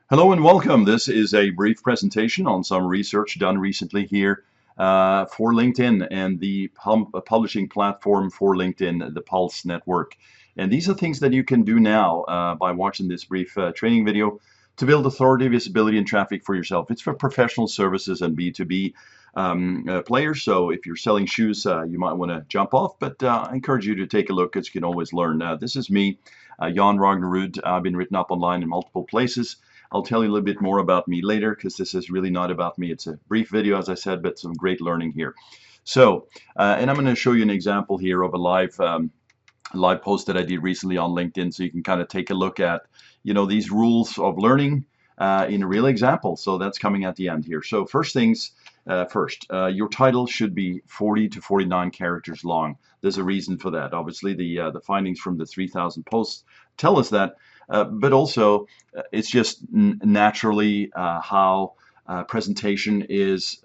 Hello and welcome. This is a brief presentation on some research done recently here for LinkedIn and the publishing platform for LinkedIn, the Pulse Network. And these are things that you can do now by watching this brief training video to build authority, visibility, and traffic for yourself. It's for professional services and B2B players. So if you're selling shoes, you might want to jump off, but I encourage you to take a look because you can always learn. This is me, Jan Ragnerud. I've been written up online in multiple places. I'll tell you a little bit more about me later because this is really not about me. It's a brief video, as I said, but some great learning here. So, and I'm going to show you an example here of a live post that I did recently on LinkedIn, so you can kind of take a look at, these rules of learning in a real example. So that's coming at the end here. So first things first, your title should be 40 to 49 characters long. There's a reason for that. Obviously, the findings from the 3,000 posts tell us that. But also, it's just naturally how presentation is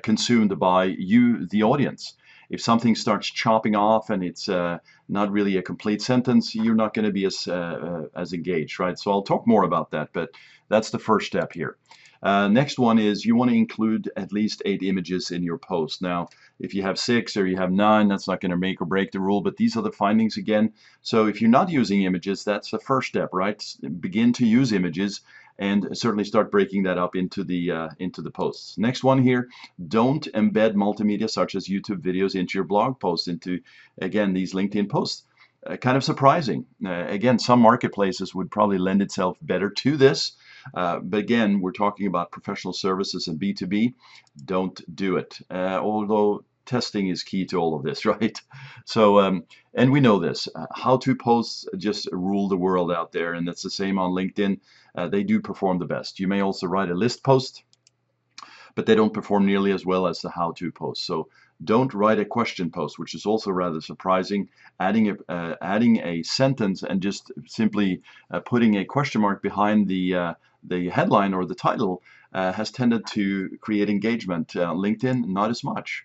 consumed by you, the audience. If something starts chopping off and it's not really a complete sentence, you're not going to be as engaged, right? So I'll talk more about that, but that's the first step here. Next one is you want to include at least 8 images in your post. Now, if you have 6 or you have 9, that's not going to make or break the rule, but these are the findings again. So if you're not using images, that's the first step, right? Begin to use images and certainly start breaking that up into the posts. Next one here, don't embed multimedia such as YouTube videos into your blog posts, into, again, these LinkedIn posts. Kind of surprising. Again, some marketplaces would probably lend itself better to this. But again, we're talking about professional services and B2B. Don't do it. Although testing is key to all of this, right? So, and we know this. How-to posts just rule the world out there, and that's the same on LinkedIn. They do perform the best. You may also write a list post, but they don't perform nearly as well as the how-to post. So don't write a question post, which is also rather surprising. Adding a sentence and just simply putting a question mark behind the headline or the title has tended to create engagement. LinkedIn, not as much.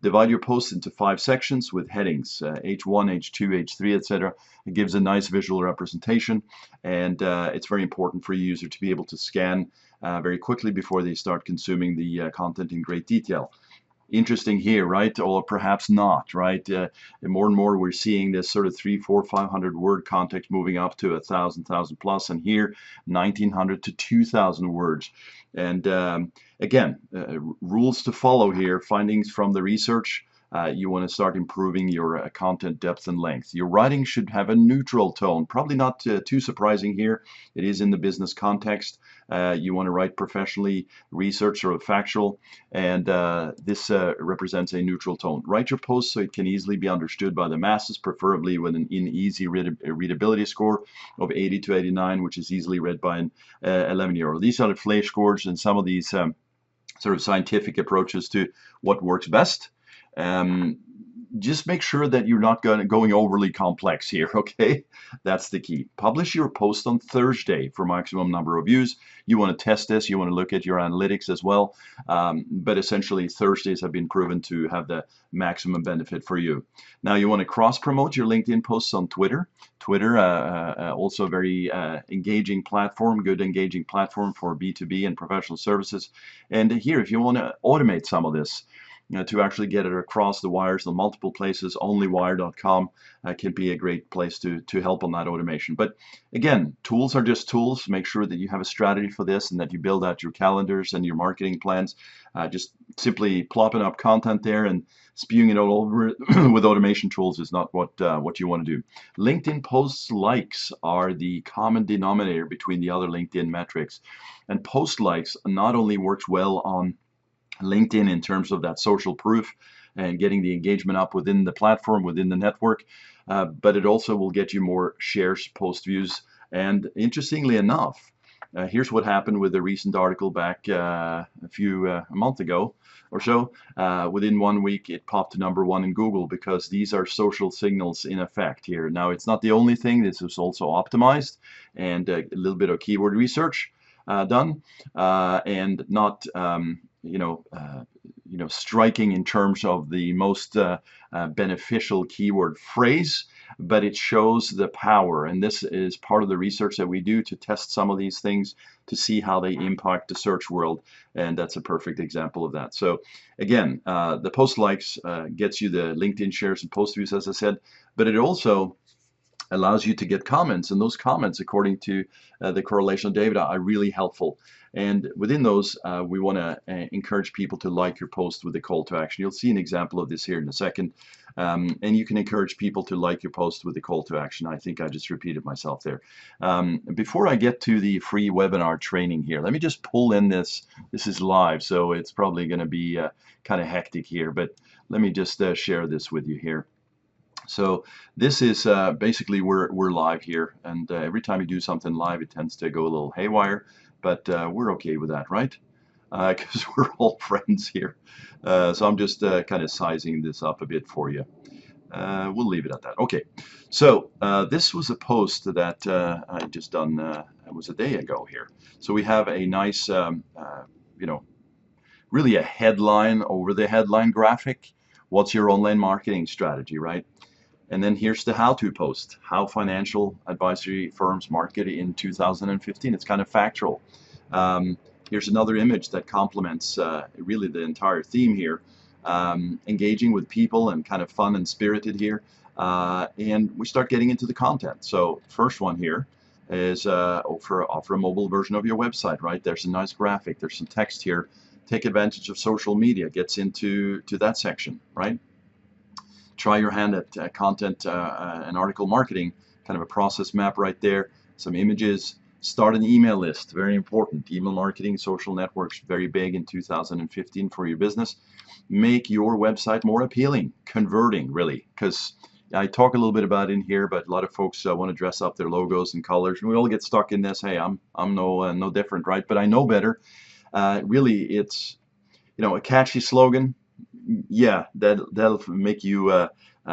Divide your posts into 5 sections with headings, H1, H2, H3, etc. It gives a nice visual representation, and it's very important for a user to be able to scan very quickly before they start consuming the content in great detail. Interesting here, right? Or perhaps not, right? And more and more we're seeing this sort of 300, 400, 500 word context moving up to 1,000 plus, and here 1,900 to 2,000 words. And again, rules to follow here, findings from the research. You want to start improving your content depth and length. Your writing should have a neutral tone, probably not too surprising here. It is in the business context. You want to write professionally, research or factual, and this represents a neutral tone. Write your post so it can easily be understood by the masses, preferably with an easy readability score of 80 to 89, which is easily read by an 11-year-old. These are the Fleisch scores and some of these sort of scientific approaches to what works best. Just make sure that you're not going overly complex here, okay? That's the key. Publish your post on Thursday for maximum number of views. You want to test this, you want to look at your analytics as well, but essentially Thursdays have been proven to have the maximum benefit for you. Now you want to cross-promote your LinkedIn posts on Twitter. Twitter, also a very engaging platform, good engaging platform for B2B and professional services. And here, if you want to automate some of this, to actually get it across the wires in multiple places, onlywire.com can be a great place to help on that automation. But again, tools are just tools. Make sure that you have a strategy for this and that you build out your calendars and your marketing plans. Just simply plopping up content there and spewing it all over with automation tools is not what you want to do. LinkedIn posts likes are the common denominator between the other LinkedIn metrics. And post likes not only works well on LinkedIn in terms of that social proof and getting the engagement up within the platform, within the network, but it also will get you more shares, post views. And interestingly enough, here's what happened with a recent article back a month ago or so. Within 1 week, it popped to #1 in Google because these are social signals in effect here. Now, it's not the only thing. This is also optimized and a little bit of keyword research done, and not striking in terms of the most beneficial keyword phrase. but it shows the power. And this is part of the research that we do to test some of these things to see how they impact the search world. And that's a perfect example of that. So again, the post likes gets you the LinkedIn shares and post views, as I said, but it also allows you to get comments, and those comments, according to the correlational data, are really helpful. And within those, we want to encourage people to like your post with a call to action. You'll see an example of this here in a second. And you can encourage people to like your post with a call to action. I think I just repeated myself there. Before I get to the free webinar training here, let me just pull in this. This is live, so it's probably going to be kind of hectic here, but let me just share this with you here. So this is basically we're live here, and every time you do something live, it tends to go a little haywire, but we're okay with that, right? Because we're all friends here. So I'm just kind of sizing this up a bit for you. We'll leave it at that. Okay, so this was a post that I just done, it was a day ago here. So we have a nice, you know, really a headline over the headline graphic. What's your online marketing strategy, right? And then here's the how-to post, how financial advisory firms market in 2015. It's kind of factual. Here's another image that complements really the entire theme here. Engaging with people and kind of fun and spirited here. And we start getting into the content. So first one here is offer a mobile version of your website, right? There's a nice graphic, there's some text here. Take advantage of social media, gets into that section, right? Try your hand at content and article marketing, kind of a process map right there, some images. Start an email list, very important. Email marketing, social networks, very big in 2015 for your business. Make your website more appealing, converting really, because I talk a little bit about it in here, but a lot of folks want to dress up their logos and colors, and we all get stuck in this. Hey, I'm no different, right? But I know better. Really, it's a catchy slogan. Yeah, that'll make you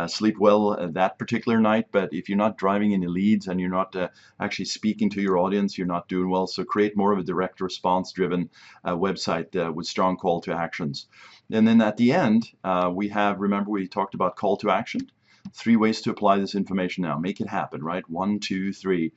sleep well that particular night. But if you're not driving any leads and you're not actually speaking to your audience, you're not doing well. So create more of a direct response driven website with strong call to actions. And then at the end, remember we talked about call to action. 3 ways to apply this information now. Make it happen, right? 1, 2, 3.